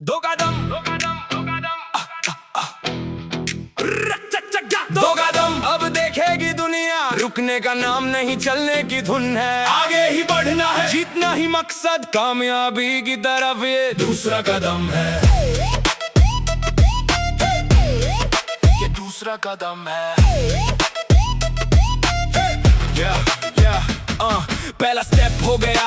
दो कदम दो कदम दो कदम दो कदम अब देखेगी दुनिया। रुकने का नाम नहीं, चलने की धुन है। आगे ही बढ़ना है, जीतना ही मकसद, कामयाबी की तरफ ये दूसरा कदम है। ये दूसरा कदम है। पहला स्टेप हो गया,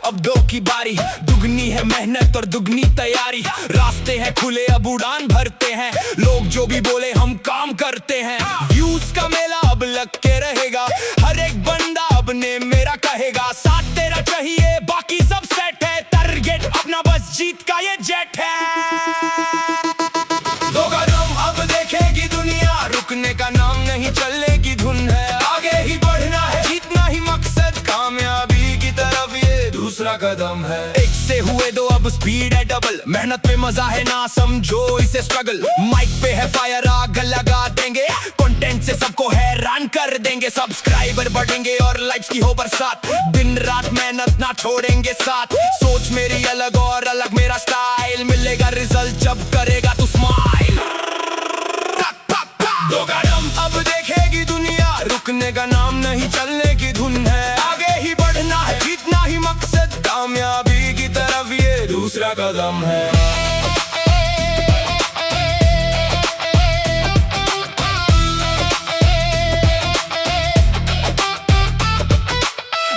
अब दो की बारी। दुगनी है मेहनत और दुगनी तैयारी। रास्ते हैं खुले, अब उड़ान भरते हैं। लोग जो भी बोले हम काम करते हैं। व्यूज का मेला अब लग के रहेगा। हर एक बंदा अब ने मेरा कहेगा। साथ तेरा चाहिए, बाकी सब सेट है। टारगेट अपना, बस जीत का ये जेट है। दो कदम अब देखेगी दुनिया। रुकने का नाम नहीं, चलने की धुन है। आगे ही बढ़ना है, जीतना ही मकसद, कामयाबी की तरफ ये दूसरा कदम है। एक से हुए दो, अब स्पीड है डबल। मेहनत में मजा है, ना समझो इसे स्ट्रगल। माइक पे है फायर, आग लगा देंगे। कंटेंट से सबको हैरान कर देंगे। सब्सक्राइबर बढ़ेंगे और लाइक्स की हो बरसात। दिन रात मेहनत ना छोड़ेंगे साथ। सोच मेरी अलग और अलग मेरा स्टाइल। मिलेगा रिजल्ट जब करेगा तू स्माइल। दो कदम अब देखेगी दुनिया। रुकने का नाम नहीं, चलने की धुन है। आगे ही बढ़ना है, जीतना ही मकसद, कामयाबी की तरफ ये दूसरा कदम है।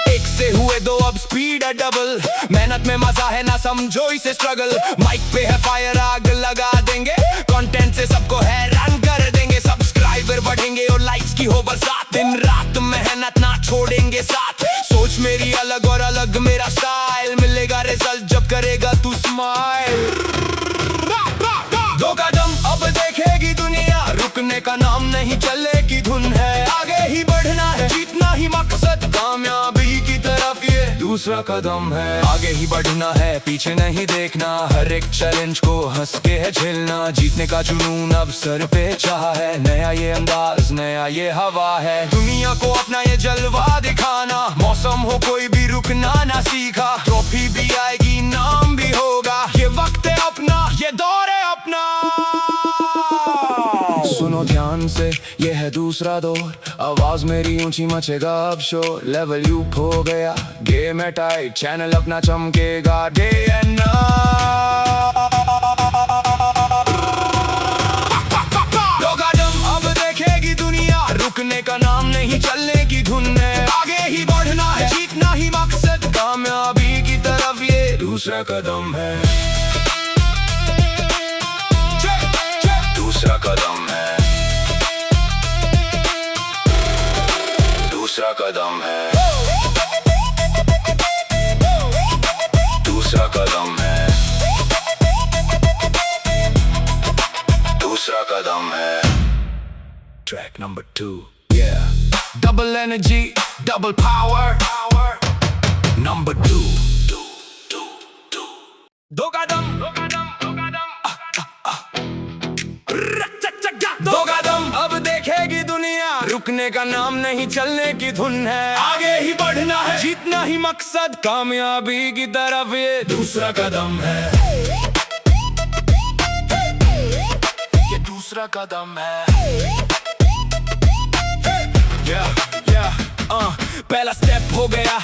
एक से हुए दो, अब स्पीड है डबल। मेहनत में मजा है, ना समझो इसे स्ट्रगल। माइक पे है फायर, आग लगा देंगे। कंटेंट से सबको हैरान कर देंगे। सब्सक्राइबर बढ़ेंगे और लाइक्स की हो बरसात। दिन रात मेहनत ना छोड़ेंगे साथ। सोच मेरी अलग और अलग मेरा स्टाइल। मिलेगा रिजल्ट जब करेगा तू स्माइल। दो कदम अब देखेगी दुनिया। रुकने का नाम नहीं, चलने की धुन है। आगे ही बढ़ना है, जीतना ही मकसद, कामयाबी की तरफ ये दूसरा कदम है। आगे ही बढ़ना है, पीछे नहीं देखना। हर एक चैलेंज को हंस के है झेलना। जीतने का जुनून अब सर पे चाह है। नया ये अंदाज, नया ये हवा है। दुनिया को अपना ये जलवा दिखाना। मौसम हो कोई भी रुकना ना सीखा। ट्रॉफी भी आएगी, नाम भी होगा। ये वक्त है अपना, ये दौर है अपना। सुनो ध्यान से, ये है दूसरा दौर। आवाज मेरी ऊंची, मचेगा अब शोर। लेवल यूप हो गया, गेम है टाइट। चैनल अपना चमकेगा डे एंड नाइट। दो कदम अब देखेगी दुनिया। रुकने का नाम नहीं, चलने की धुन है। आगे ही बढ़ना है, जीतना ही मकसद, कामयाबी की तरफ ये दूसरा कदम है। दूसरा कदम है। दूसरा कदम है। दूसरा कदम है। दूसरा कदम है। Track number 2, double energy, double power. Number 2। दो कदम दो कदम दो कदम दो कदम अब देखेगी दुनिया। रुकने का नाम नहीं, चलने की धुन है। आगे ही बढ़ना है, जीतना ही मकसद, कामयाबी की तरफ ये दूसरा कदम है। ये दूसरा कदम है। पहला स्टेप हो गया,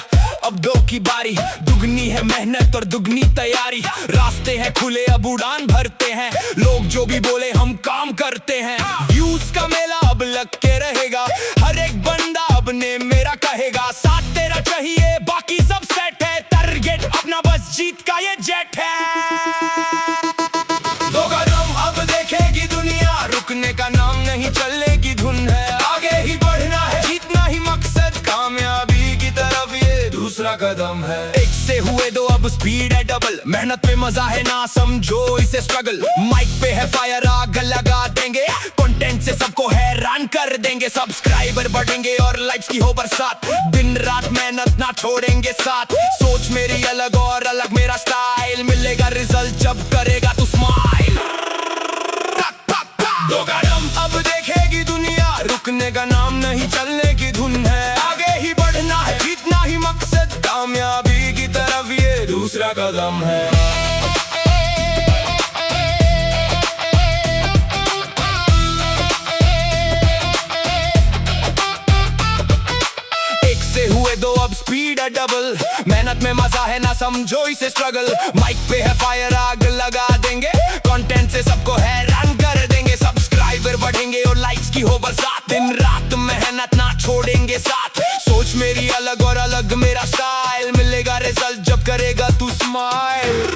अब दो की बारी। दुगनी है मेहनत और दुगनी तैयारी। रास्ते हैं खुले, अब उड़ान भरते हैं। लोग जो भी बोले हम काम करते हैं। व्यूज का मेला अब लग के रहेगा। हर एक बंदा अब ने मेरा कहेगा। साथ तेरा चाहिए, बाकी सब सेट है। टारगेट अपना, बस जीत का ये जेट है। दो कदम अब देखेगी दुनिया। रुकने का नाम नहीं, चलने की धुन है। आगे ही बढ़ना है, जीतना ही मकसद, कामयाबी की तरफ ये दूसरा कदम है। एक से हुए दो, अब स्पीड है डबल। मेहनत में मजा है, ना समझो इसे स्ट्रगल। माइक पे है फायर, आग लगा देंगे। कंटेंट से सबको हैरान कर देंगे। सब्सक्राइबर बढ़ेंगे और लाइक्स की हो बरसात। दिन रात मेहनत ना छोड़ेंगे साथ। सोच मेरी अलग और अलग मेरा स्टाइल। मिलेगा रिजल्ट जब करेगा तू स्माइल। दो कदम अब देखेगी दुनिया। रुकने का नाम नहीं, चलने की धुन है। आगे ही बढ़ना है, जीतना ही मकसद, कामयाबी की तरफ ये दूसरा कदम है। समझो इसे स्ट्रगल। माइक पे है फायर, आग लगा देंगे, कंटेंट से सबको हैरान कर देंगे। सब्सक्राइबर बढ़ेंगे और लाइक्स की हो बरसात, दिन रात मेहनत ना छोड़ेंगे साथ। सोच मेरी अलग और अलग मेरा स्टाइल, मिलेगा रिजल्ट जब करेगा तू स्माइल।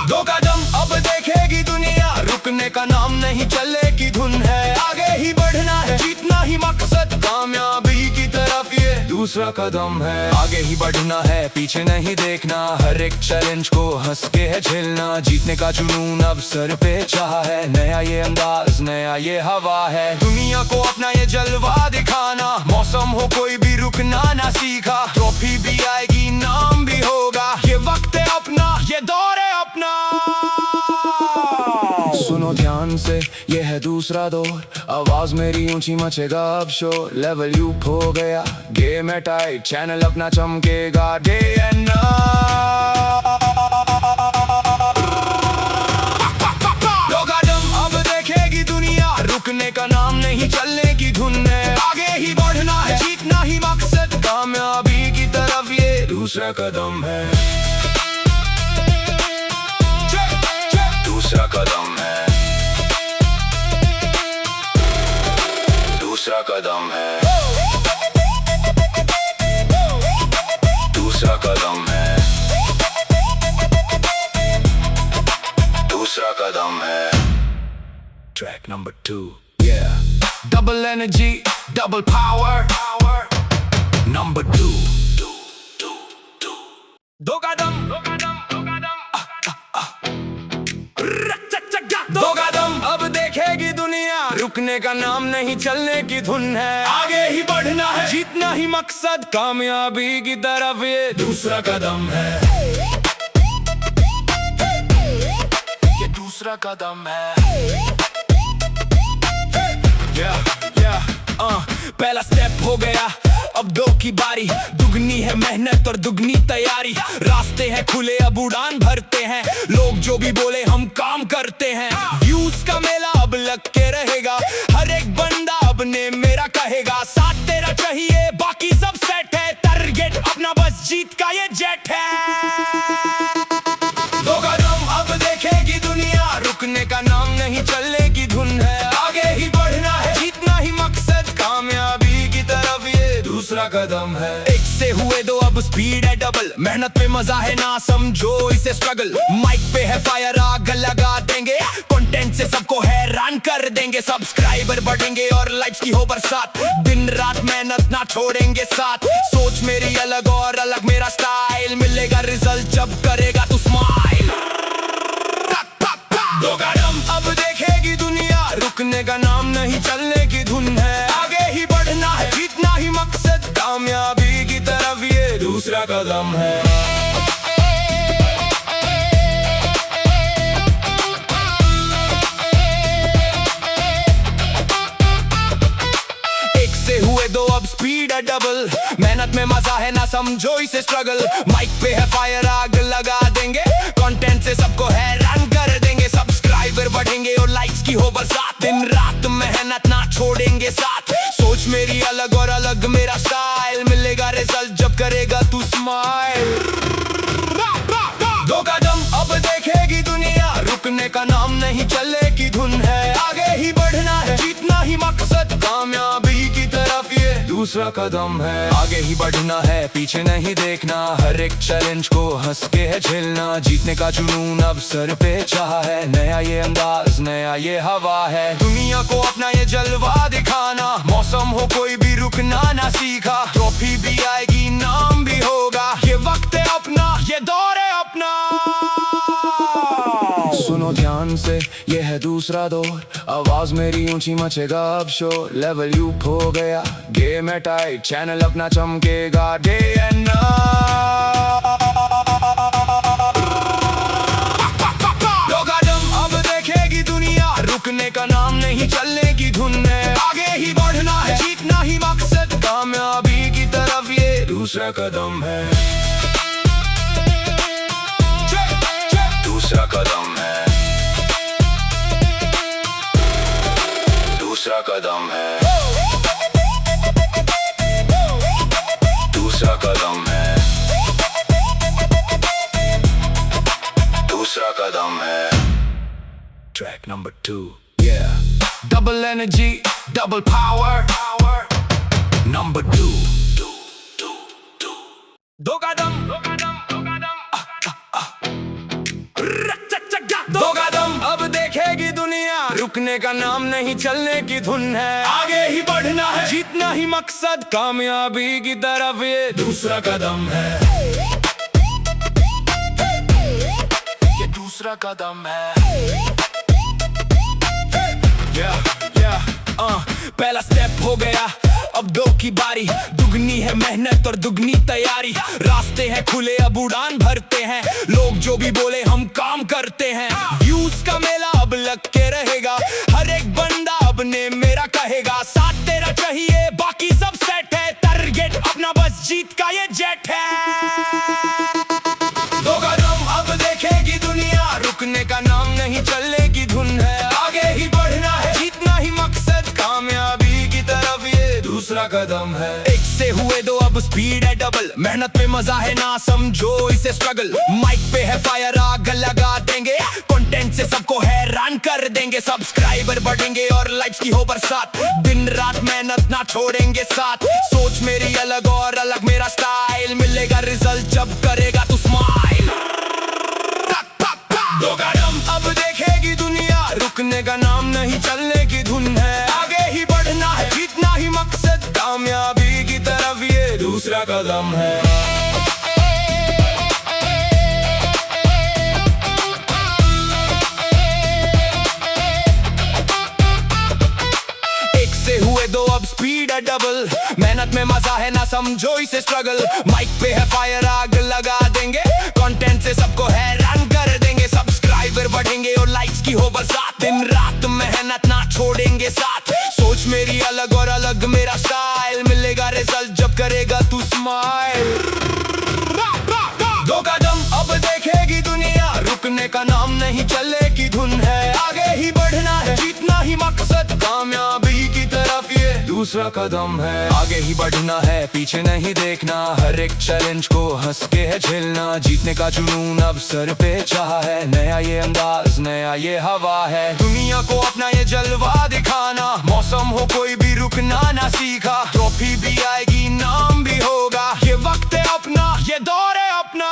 दो कदम अब देखेगी दुनिया, रुकने का नाम नहीं, चलेगी धुन है। आगे ही बढ़ना है, जीतना ही मकसद, कामयाबी की तरफ ये दूसरा कदम है। आगे ही बढ़ना है, पीछे नहीं देखना, हर एक चैलेंज को हंस के है झेलना। जीतने का जुनून अब सर पे चाह है, नया ये अंदाज, नया ये हवा है। दुनिया को अपना ये जलवा दिखाना, मौसम हो कोई भी रुकना ना सीखा। ट्रॉफी भी आएगी, नाम भी होगा, ये वक्त है अपना, ये दौर है अपना। सुनो ध्यान से, ये है दूसरा दौर, आवाज मेरी ऊंची मचेगा अब शोर। लेवल यूप हो गया, गेम है टाइट, चैनल अपना चमकेगा डे एंड नाइट। दो कदम अब देखेगी दुनिया, रुकने का नाम नहीं, चलने की धुन है। आगे ही बढ़ना है, जीतना ही मकसद, कामयाबी की तरफ ये दूसरा कदम है। दूसरा कदम है, दूसरा कदम है, दूसरा कदम है, दूसरा कदम है। Track number 2, double energy, double power, number 2। दो कदम, दो कदम अब देखेगी दुनिया, रुकने का नाम नहीं, चलने की धुन है। आगे ही बढ़ना है, जीतना ही मकसद, कामयाबी की तरफ ये दूसरा कदम है। ये दूसरा कदम है। पहला स्टेप हो गया, अब दो की बारी, दुगनी है मेहनत और दुगनी तैयारी। रास्ते हैं खुले, अब उड़ान भरते हैं, लोग जो भी बोले हम काम करते हैं। व्यूज का मेला अब लग के रहेगा, हर एक बंदा अब ने मेरा कहेगा। साथ तेरा चाहिए, बाकी सब सेट है, टारगेट अपना बस जीत का ये जेट है। दो कदम अब देखेगी दुनिया, रुकने का नाम नहीं, चलने की धुन है। आगे ही बढ़ना है, जीतना ही मकसद, कामयाबी की तरफ ये दूसरा कदम है। एक से हुए दो, अब स्पीड है डबल, मेहनत में मजा है ना, समझो इसे स्ट्रगल। माइक पे है फायर, आग लगा देंगे, कंटेंट से सबको हैरान कर देंगे। सब्सक्राइबर बढ़ेंगे और लाइक्स की हो बरसात, दिन रात मेहनत ना छोड़ेंगे साथ। सोच मेरी अलग और अलग मेरा स्टाइल, मिलेगा रिजल्ट जब करेगा तू स्माइल। दो कदम अब देखेगी दुनिया, रुकने का नाम नहीं, चलने की धुन है। आगे ही बढ़ना है, जीतना ही मकसद, कामयाबी की तरफ ये दूसरा कदम है। एक से हुए दो, अब स्पीड है डबल, मेहनत में मजा है ना, समझो इसे स्ट्रगल। माइक पे है फायर, आग लगा देंगे, कंटेंट से सबको हैरान कर देंगे। सब्सक्राइबर बढ़ेंगे और लाइक्स की हो बरसात, दिन रात मेहनत ना छोड़ेंगे साथ। सोच मेरी अलग और अलग मेरा स्टाइल, मिलेगा रिजल्ट जब करेगा तू स्माइल। दो कदम अब देखेगी दुनिया, रुकने का नाम नहीं, चलेगी धुन है। आगे ही बढ़ना है, जीतना ही मकसद, कामयाबी की तरफ ये दूसरा कदम है। आगे ही बढ़ना है, पीछे नहीं देखना, हर एक चैलेंज को हंस के है झेलना। जीतने का जुनून अब सर पे चाह है, नया ये अंदाज, नया ये हवा है। दुनिया को अपना ये जलवा दिखाना, मौसम हो कोई भी रुकना ना सीखा। ट्रॉफी भी आएगी, नाम भी होगा, ये वक्त है अपना, ये दौर है अपना। सुनो ध्यान से, ये है दूसरा दौर, आवाज मेरी ऊंची मचेगा अब शोर। लेवल यूप हो गया, गेम है टाइट, चैनल अपना चमकेगा डे एंड नाइट। दो कदम अब देखेगी दुनिया, रुकने का नाम नहीं, चलने की धुन है। आगे ही बढ़ना है, जीतना ही मकसद, कामयाबी की तरफ ये दूसरा कदम है। दूसरा कदम है, दूसरा कदम है, दूसरा कदम है, दूसरा कदम है। Track number 2, double energy double power. Number 2, दो कदम दो कदम अब देखेगी दुनिया, रुकने का नाम नहीं चलने की धुन है। आगे ही बढ़ना है, जीतना ही मकसद, कामयाबी की तरफ ये दूसरा कदम है। ये दूसरा कदम है। पहला स्टेप हो गया, अब 2 की बारी। दुगनी है मेहनत और दुगनी तैयारी। रास्ते हैं खुले, अब उड़ान भरते हैं। लोग जो भी बोले हम काम करते हैं। व्यूज का मेला अब लग के रहेगा, हर एक बंदा अब ने मेरा कहेगा। साथ तेरा चाहिए, बाकी सब सेट है। टारगेट अपना, बस जीत का ये जेट है। 2 कदम अब देखेगी दुनिया, रुकने का नाम नहीं चलने की धुन है। आगे ही बढ़ना है, जीतना ही मकसद, कामयाबी की तरफ ये दूसरा कदम है। 1 से हुए 2, अब स्पीड है डबल। मेहनत में मजा है, ना समझो इसे स्ट्रगल। माइक पे है फायर, आग लगा देंगे। कंटेंट से सबको हैरान कर देंगे। सब्सक्राइबर बढ़ेंगे और लाइक्स की हो बरसात। दिन रात मेहनत ना छोड़ेंगे साथ। सोच मेरी अलग और अलग मेरा स्टाइल, मिलेगा रिजल्ट जब करेगा तू स्माइल। 2 कदम अब देखेगी दुनिया, रुकने का नाम नहीं चलने की धुन है। आगे ही बढ़ना है, जीतना ही मकसद, कामयाबी की तरफ ये दूसरा कदम है। 1 से हुए 2, अब स्पीड है डबल। मेहनत में मजा है, ना समझो इसे स्ट्रगल। माइक पे है फायर, आग लगा देंगे। कंटेंट से सबको हैरान कर देंगे। सब्सक्राइबर बढ़ेंगे और लाइक्स की हो बरसात। दिन रात मेहनत ना छोड़ेंगे साथ। सोच मेरी अलग और अलग मेरा स्टाइल, मिलेगा रिजल्ट जब करेगा तू स्माइल। 2 कदम अब देखेगी दुनिया, रुकने का नाम नहीं चलने की धुन है। आगे ही बढ़ना है, जीतना ही मकसद, कामयाबी की तरफ ये दूसरा कदम है। आगे ही बढ़ना है, पीछे नहीं देखना। हर एक चैलेंज को हंस के है झेलना। जीतने का जुनून अब सर पे चाहा है। नया ये अंदाज, नया ये हवा है। दुनिया को अपना ये जलवा दिखाना। मौसम हो कोई भी रुकना ना सीखा। ट्रॉफी भी आएगी, नाम भी होगा। ये वक्त है अपना, ये दौर है अपना।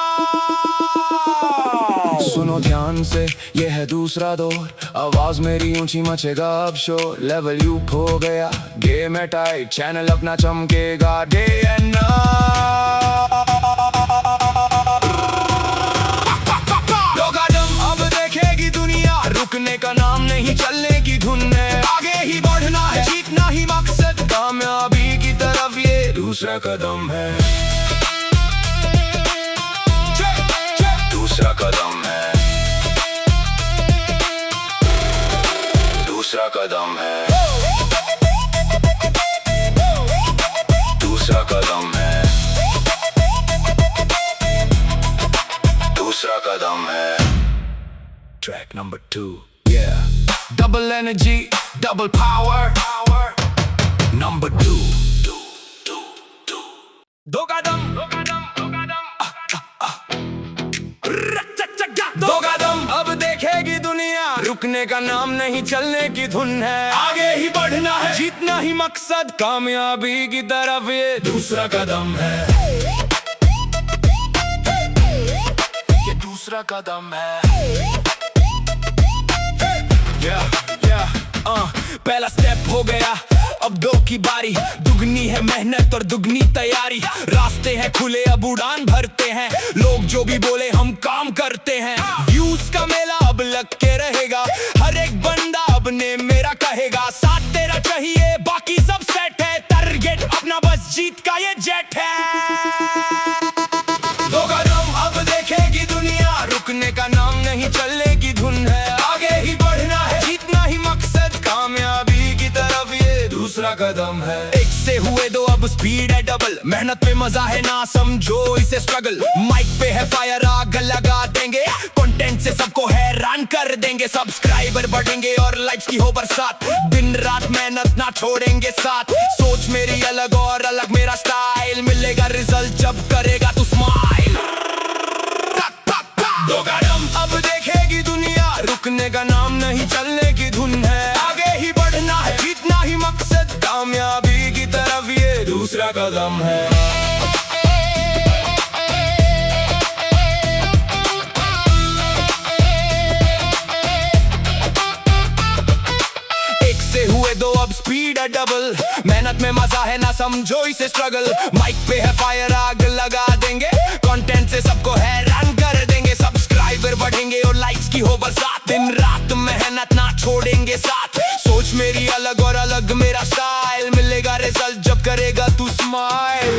सुनो ध्यान से, ये है दूसरा दौर। आवाज मेरी ऊंची मचेगा अब शोर। लेवल यूप हो गया, गेम है टाइट। चैनल अपना चमकेगा डे एंड नाइट। 2 कदम अब देखेगी दुनिया, रुकने का नाम नहीं चलने की धुन है। आगे ही बढ़ना है, जीतना ही मकसद, कामयाबी की तरफ ये दूसरा कदम है। दूसरा कदम है। दूसरा कदम है। दूसरा कदम है। दूसरा कदम है। Track number 2, double energy double power. Number 2, 2 कदम 2 कदम अब देखेगी दुनिया, रुकने का नाम नहीं चलने की धुन है। आगे ही बढ़ना है, जीतना ही मकसद, कामयाबी की तरफ ये दूसरा कदम है। ये दूसरा कदम है। पहला स्टेप हो गया, अब 2 की बारी। दुगनी है मेहनत और दुगनी तैयारी। रास्ते हैं खुले, अब उड़ान भरते हैं। लोग जो भी बोले हम काम करते हैं। व्यूज का मेला अब लग के रहेगा, हर एक बंदा अब ने मेरा कहेगा। साथ तेरा चाहिए, बाकी सब सेट है। टारगेट अपना, बस जीत का ये जेट है। 2 कदम अब देखेगी दुनिया, रुकने का नाम नहीं चलने की धुन है। आगे ही बढ़ना है, जीतना ही मकसद, कामयाबी की तरफ ये दूसरा कदम है। 1 से हुए 2, अब स्पीड है डबल। मेहनत में मजा है, ना समझो इसे स्ट्रगल। माइक पे है फायर, आग लगा देंगे। कंटेंट से सबको हैरान कर देंगे। सब्सक्राइबर बढ़ेंगे और लाइक्स की हो बरसात। दिन रात मेहनत ना छोड़ेंगे साथ। सोच मेरी अलग और अलग मेरा स्टाइल, मिलेगा रिजल्ट जब करेगा तू स्माइल। 2 कदम अब देखे रुकने का नाम नहीं चलने की धुन है। आगे ही बढ़ना है, जीतना ही मकसद, कामयाबी की तरफ ये दूसरा कदम है। हुए दो अब स्पीड है डबल, मेहनत में मजा है ना समझो इसे स्ट्रगल। माइक पे है फायर, आग लगा देंगे, कंटेंट से सबको हैरान कर देंगे। सब्सक्राइबर बढ़ेंगे और लाइक्स की हो बरसात, दिन रात मेहनत ना छोड़ेंगे साथ। सोच मेरी अलग और अलग मेरा स्टाइल, मिलेगा रिजल्ट जब करेगा तू स्माइल।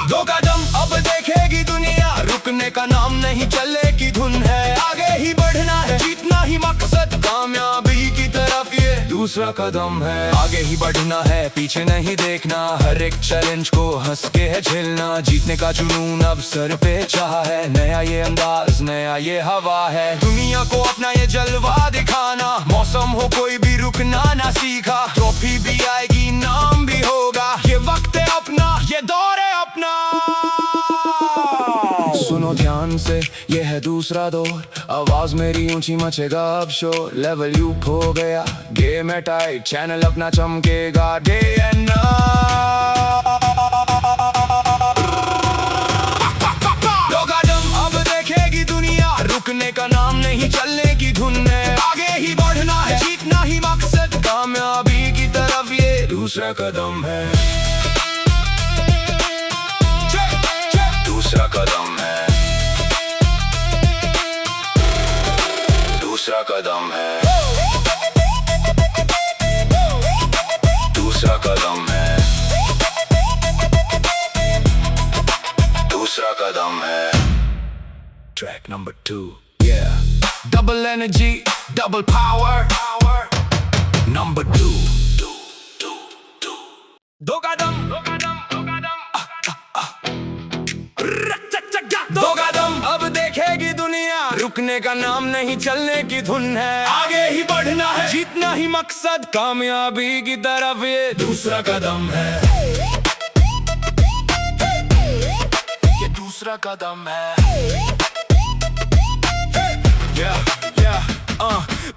दो कदम अब देखेगी दुनिया, रुकने का नाम नहीं चलने की धुन है। आगे ही बढ़ना है, जीतना ही मकसद, कामयाबी की तरफ ये दूसरा कदम है। आगे ही बढ़ना है, पीछे नहीं देखना, हर एक चैलेंज को हंस के है झेलना। जीतने का जुनून अब सर पे चाहा है, नया ये अंदाज, नया ये हवा है। दुनिया को अपना ये जलवा दिखाना, मौसम हो कोई भी रुकना ना सीखा। ट्रॉफी भी आएगी, नाम भी होगा, ये वक्त है अपना, ये दौर है अपना। सुनो ध्यान से, ये है दूसरा दौर, आवाज मेरी ऊंची मचेगा अब शोर। लेवल यूप हो गया, गेम है टाइट, चैनल अपना चमकेगा डे एंड नाइट। दो कदम अब देखेगी दुनिया, रुकने का नाम नहीं चलने की धुन है। आगे ही बढ़ना है, जीतना ही मकसद, कामयाबी की तरफ ये दूसरा कदम है। दूसरा कदम है, दूसरा कदम है, दूसरा कदम है, दूसरा कदम है। Track number 2, double energy, double power, number 2। दो कदम, दो कदम अब देखेगी दुनिया, रुकने का नाम नहीं चलने की धुन है। आगे ही बढ़ना है, जीतना ही मकसद, कामयाबी की तरफ ये दूसरा कदम है। ये दूसरा कदम है।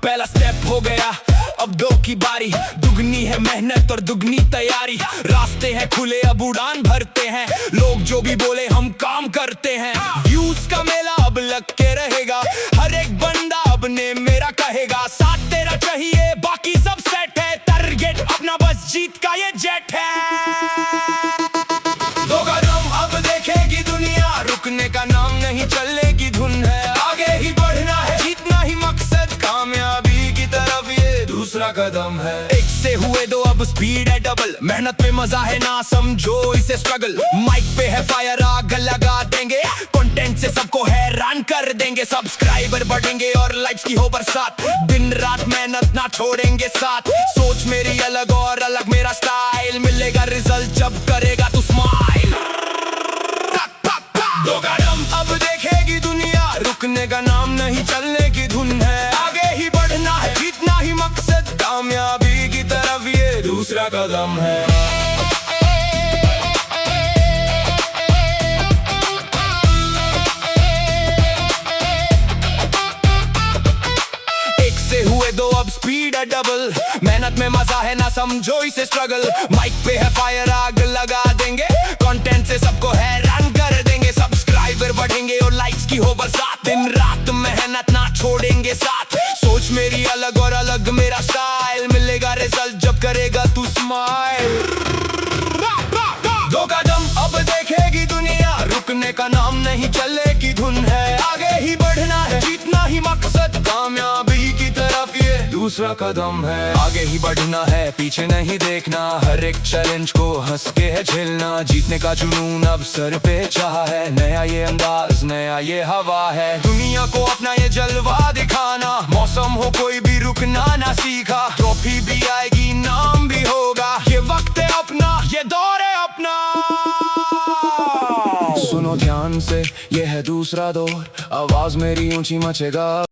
पहला स्टेप हो गया, अब दो की बारी। दुगनी है मेहनत और दुगनी तैयारी, रास्ते हैं खुले अब उड़ान भरते हैं। लोग जो भी बोले हम काम करते हैं, व्यूज का मेला अब लग के रहेगा। हर एक बंदा अब ने मेरा कहेगा, साथ तेरा चाहिए बाकी सब सेट है। टारगेट अपना बस जीत का ये जेट है। दो कदम अब देखेगी दुनिया, रुकने का नाम नहीं चलने की धुन है। आगे ही बढ़ना है, जीतना ही मकसद, कामयाबी की तरफ ये दूसरा कदम है। एक से हुए दो अब स्पीड है डबल, मेहनत में मजा है ना समझो इसे स्ट्रगल। माइक पे है फायर, आग लगा देंगे, कंटेंट से सबको हैरान कर देंगे। सब्सक्राइबर बढ़ेंगे और लाइक्स की हो बरसात, दिन रात मेहनत ना छोड़ेंगे साथ। सोच मेरी अलग और अलग मेरा स्टाइल, मिलेगा रिजल्ट जब करेगा तू स्माइल। दो कदम अब देखेगी दुनिया, रुकने का नाम नहीं चलने की धुन है। आगे ही बढ़ना है, जीतना ही मकसद, कामयाबी की तरफ ये दूसरा कदम है। एक से हुए दो अब स्पीड है डबल, मेहनत में मजा है ना समझो इसे स्ट्रगल। माइक पे है फायर, आग लगा देंगे, कंटेंट से सबको हैरान कर देंगे। सब्सक्राइबर बढ़ेंगे और लाइक्स की हो बरसात, दिन रात मेहनत ना छोड़ेंगे साथ। सोच मेरी अलग और अलग मेरा स्टाइल, मिलेगा रिजल्ट जब करेगा तू स्माइल। दो कदम अब देखेगी दुनिया, रुकने का नाम नहीं चलने की धुन है। आगे ही बढ़ना है, जीतना ही मकसद, कामयाबी की तरफ ये दूसरा कदम है। आगे ही बढ़ना है, पीछे नहीं देखना, हर एक चैलेंज को हंस के है झेलना। जीतने का जुनून अब सर पे चाहा है, नया ये अंदाज, नया ये हवा है। दुनिया को अपना ये जलवा दिखाना, मौसम हो कोई भी रुकना ना सीखा। ट्रॉफी भी आएगी, नाम भी होगा, ये वक्त है अपना, ये दौर है अपना। सुनो ध्यान से, ये है दूसरा दौर, आवाज मेरी ऊंची मचेगा।